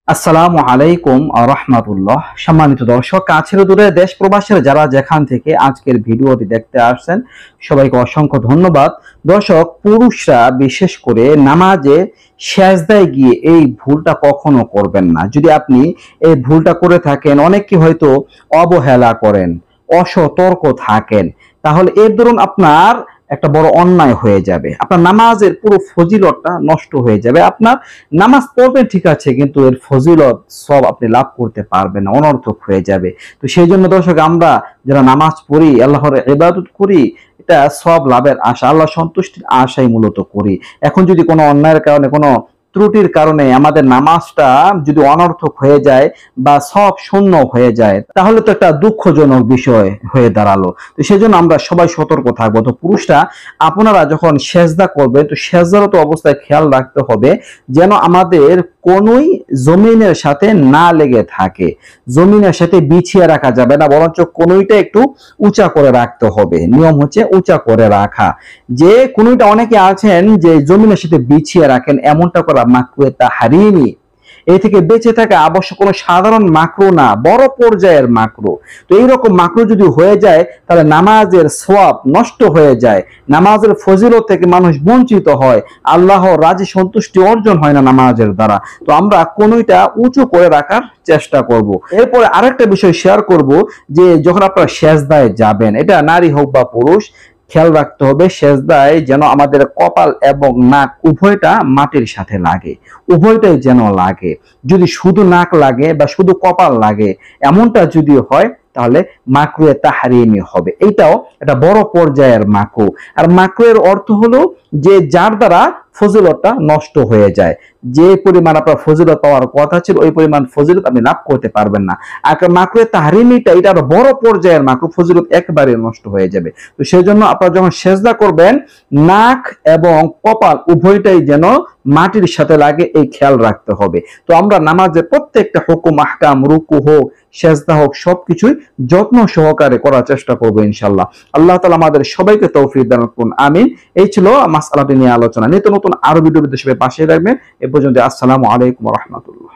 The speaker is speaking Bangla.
আসসালামু আলাইকুম রাহমাতুল্লাহ। সম্মানিত দর্শক, কাছের দূরে দেশ প্রবাসের যারা যেখান থেকে আজকের ভিডিওটি দেখতে আসছেন সবাইকে অসংখ্য ধন্যবাদ। দর্শক, পুরুষরা বিশেষ করে নামাজে সেজদায় গিয়ে এই ভুলটা কখনো করবেন না। যদি আপনি এই ভুলটা করে থাকেন, অনেকে হয়তো অবহেলা করেন, অসতর্ক থাকেন, তাহলে এর দরুন আপনার একটা বড় অন্যায় হয়ে যাবে। আপনার নামাজের পুরো ফজিলতটা নষ্ট হয়ে যাবে। আপনার নামাজ পড়বেন ঠিক আছে, কিন্তু এর ফজিলত সব আপনি লাভ করতে পারবেন না, অনর্থক হয়ে যাবে। তো সেই জন্য দর্শক, আমরা যারা নামাজ পড়ি, আল্লাহর ইবাদত করি, এটা সব লাভের আশা, আল্লাহ সন্তুষ্টির আশাই মূলত করি। এখন যদি কোনো অন্যায়ের কারণে, কোনো ত্রুটির কারণে আমাদের নামাজটা যদি অনর্থক হয়ে যায় বা সব শূন্য হয়ে যায়, তাহলে তো একটা দুঃখজনক বিষয় হয়ে দাঁড়ালো। তো সেজন্য আমরা সবাই সতর্ক থাকবো। তো পুরুষরা, আপনারা যখন সেজদা করবে, তো সেজদারত অবস্থায় খেয়াল রাখতে হবে যেন আমাদের কোনোই জমিনের সাথে না লেগে থাকে। জমিনের সাথে বিছিয়ে রাখা যাবে না, বরঞ্চ কোনোইটা একটু উঁচা করে রাখতে হবে। নিয়ম হচ্ছে উঁচা করে রাখা। যে কোনোইটা অনেকে আছেন যে জমিনের সাথে বিছিয়ে রাখেন, এমনটা করা মাকরুহে তাহরিমি। এই থেকে বেঁচে থাকা আবশ্যক কোনো সাধারণ মাকরু না, বড় পর্যায়ের মাকরু। তো এইরকম মাকরু যদি হয়ে যায়, তাহলে নামাজের সওয়াব নষ্ট হয়ে যায়, নামাজের ফজিলত থেকে মানুষ বঞ্চিত হয়, আল্লাহর রাজি সন্তুষ্টি অর্জন হয় না নামাজের দ্বারা। তো আমরা কোনোইটা উঁচু করে রাখার চেষ্টা করব। এরপরে আরেকটা বিষয় শেয়ার করব, যে যখন আপনারা সেজদায় যাবেন, এটা নারী হোক বা পুরুষ, খেয়াল রাখতে হবে সেজদায় যেন আমাদের কপাল এবং নাক উভয়টা মাটির সাথে লাগে, উভয়টাই যেন লাগে। যদি শুধু নাক লাগে বা শুধু কপাল লাগে, এমনটা যদি হয়, তাহলে মাকরুহে তাহরিমি হবে। এইটাও একটা বড় পর্যায়ের মাকরু। আর মাকরুহের অর্থ হলো যে যার দ্বারা ফজিলতটা নষ্ট হয়ে যায়। যে পরিমাণ আপনার ফজিলত পাওয়ার কথা ছিল, ওই পরিমাণ ফজিলত আপনি লাভ করতে পারবেন না। আর মাকরুহে তাহরিমিটা, এটা আরো বড় পর্যায়ের মাকরু, ফজিলত একেবারে নষ্ট হয়ে যাবে। তো সেই জন্য আপনারা যখন সেজদা করবেন, নাক এবং কপাল উভয়টাই যেন মাটির সাথে লাগে, এই খেয়াল রাখতে হবে। তো আমরা নামাজের প্রত্যেকটা হুকুম আহকাম, রুকু হোক, সেজদা হোক, সবকিছুই যত্ন সহকারে করার চেষ্টা করবো ইনশাআল্লাহ। আল্লাহ তাআলা আমাদের সবাইকে তৌফিক দান করুন, আমিন। এই ছিল মাসআলাটি নিয়ে আলোচনা। নিত্য নতুন আরো ভিডিও পেতে সবাই পাশে রাখবেন। এ পর্যন্ত আসসালামু আলাইকুম ওয়া রাহমাতুল্লাহ।